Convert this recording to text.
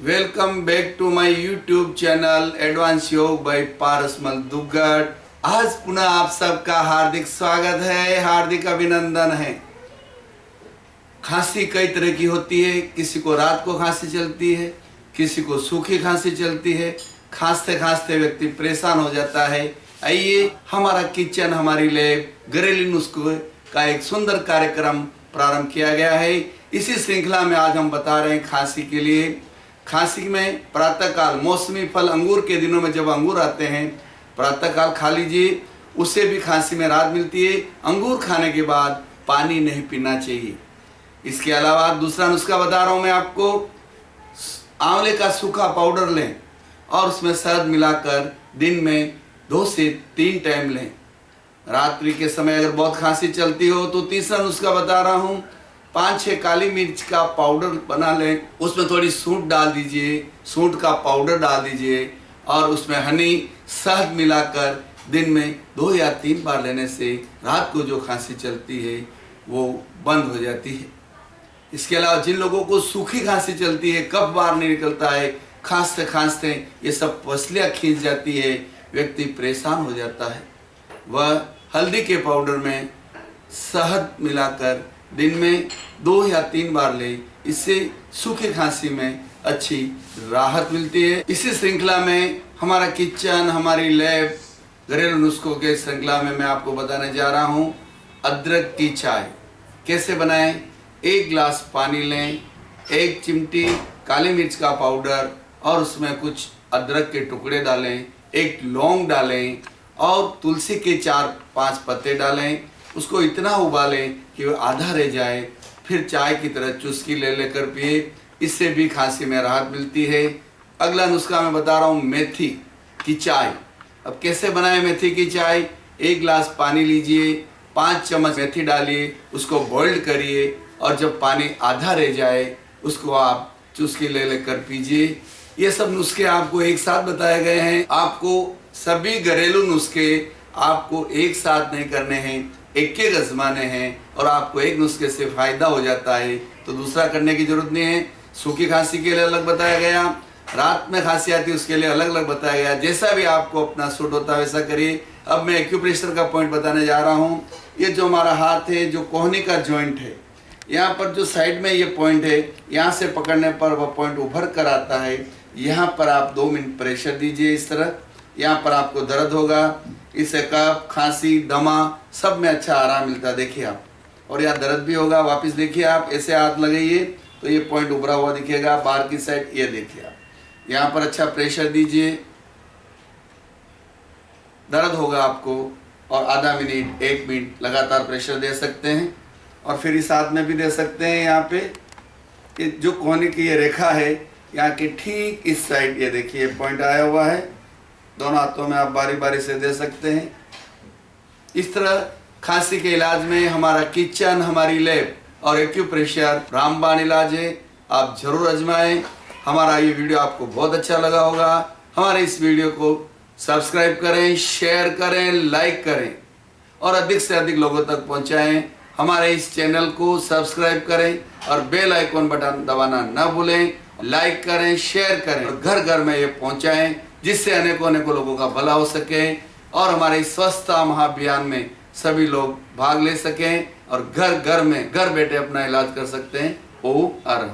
Welcome back to my YouTube channel advance yoga by Parasmal Duggad. आज पुनः आप सबका हार्दिक स्वागत है, हार्दिक अभिनंदन है। खांसी कई तरह की होती है, किसी को रात को खांसी चलती है, किसी को सूखी खांसी चलती है। खांसते खांसते व्यक्ति परेशान हो जाता है। आइए हमारा किचन हमारी लैब घरेलू नुस्खे का एक सुंदर कार्यक्रम प्रारंभ किया गया है। इसी श्रृंखला में आज हम बता रहे हैं खांसी के लिए। खांसी में प्रातःकाल मौसमी फल अंगूर के दिनों में जब अंगूर आते हैं प्रातःकाल खा लीजिए, उससे भी खांसी में राहत मिलती है। अंगूर खाने के बाद पानी नहीं पीना चाहिए। इसके अलावा दूसरा नुस्खा बता रहा हूँ मैं आपको। आंवले का सूखा पाउडर लें और उसमें शहद मिलाकर दिन में 2 से 3 टाइम लें। रात्रि के समय अगर बहुत खांसी चलती हो तो तीसरा नुस्खा बता रहा हूँ। 5-6 काली मिर्च का पाउडर बना लें, उसमें थोड़ी सूंठ डाल दीजिए, सूंठ का पाउडर डाल दीजिए और उसमें हनी शहद मिलाकर दिन में 2 या 3 बार लेने से रात को जो खांसी चलती है वो बंद हो जाती है। इसके अलावा जिन लोगों को सूखी खांसी चलती है, कफ बाहर नहीं निकलता है, खांसते खांसते ये सब पसलियाँ खींच जाती है, व्यक्ति परेशान हो जाता है, वह हल्दी के पाउडर में शहद मिलाकर दिन में 2 या 3 बार ले। इससे सूखी खांसी में अच्छी राहत मिलती है। इसी श्रृंखला में हमारा किचन हमारी लैब घरेलू नुस्खों के श्रृंखला में मैं आपको बताने जा रहा हूँ अदरक की चाय कैसे बनाएं। 1 गिलास पानी लें, 1 चिमटी काली मिर्च का पाउडर और उसमें कुछ अदरक के टुकड़े डालें, 1 लौंग डालें और तुलसी के 4-5 पत्ते डालें। उसको इतना उबालें कि वो आधा रह जाए, फिर चाय की तरह चुस्की ले लेकर पिए। इससे भी खांसी में राहत मिलती है। अगला नुस्खा मैं बता रहा हूँ मेथी की चाय। अब कैसे बनाएं मेथी की चाय। 1 गिलास पानी लीजिए, 5 चम्मच मेथी डालिए, उसको बॉइल्ड करिए और जब पानी आधा रह जाए उसको आप चुस्की ले लेकर पीजिए। ये सब नुस्खे आपको एक साथ बताए गए हैं। आपको सभी घरेलू नुस्खे आपको एक साथ नहीं करने हैं, एक आजमाने हैं और आपको एक नुस्खे से फायदा हो जाता है तो दूसरा करने की जरूरत नहीं है। सूखी खांसी के लिए अलग बताया गया, रात में खांसी आती है उसके लिए अलग अलग बताया गया। जैसा भी आपको अपना सूट होता है वैसा करिए। अब मैं एक्यूप्रेशर का पॉइंट बताने जा रहा हूँ। ये जो हमारा हाथ है, जो कोहनी का जॉइंट है, यहाँ पर जो साइड में ये पॉइंट है, यहाँ से पकड़ने पर वह पॉइंट उभर कर आता है। यहाँ पर आप 2 मिनट प्रेशर दीजिए इस तरह। यहाँ पर आपको दर्द होगा। इससे कफ, खांसी, दमा सब में अच्छा आराम मिलता है, देखिए आप। और यहाँ दर्द भी होगा। वापस देखिए आप, ऐसे हाथ लगाइए तो ये पॉइंट उभरा हुआ दिखेगा बाहर की साइड। ये देखिए आप, यहाँ पर अच्छा प्रेशर दीजिए, दर्द होगा आपको। और आधा मिनट 1 मिनट लगातार प्रेशर दे सकते हैं और फिर इस हाथ में भी दे सकते हैं। यहाँ पे ये जो कोहनी की ये रेखा है, यहाँ के ठीक इस साइड ये देखिए पॉइंट आया हुआ है। दोनों हाथों में आप बारी बारी से दे सकते हैं। इस तरह खांसी के इलाज में हमारा किचन हमारी लैब और एक्यूप्रेशर रामबाण इलाज है। आप जरूर आजमाएं। हमारा ये वीडियो आपको बहुत अच्छा लगा होगा। हमारे इस वीडियो को सब्सक्राइब करें, शेयर करें, लाइक करें और अधिक से अधिक लोगों तक पहुंचाएं। हमारे इस चैनल को सब्सक्राइब करें और बेल आइकॉन बटन दबाना न भूलें। लाइक करें, शेयर करें और घर घर में ये पहुंचाएं, जिससे अनेकों लोगों का भला हो सके और हमारे स्वच्छता महाअभियान में सभी लोग भाग ले सकें और घर घर में घर बैठे अपना इलाज कर सकते हैं। ओम आरम।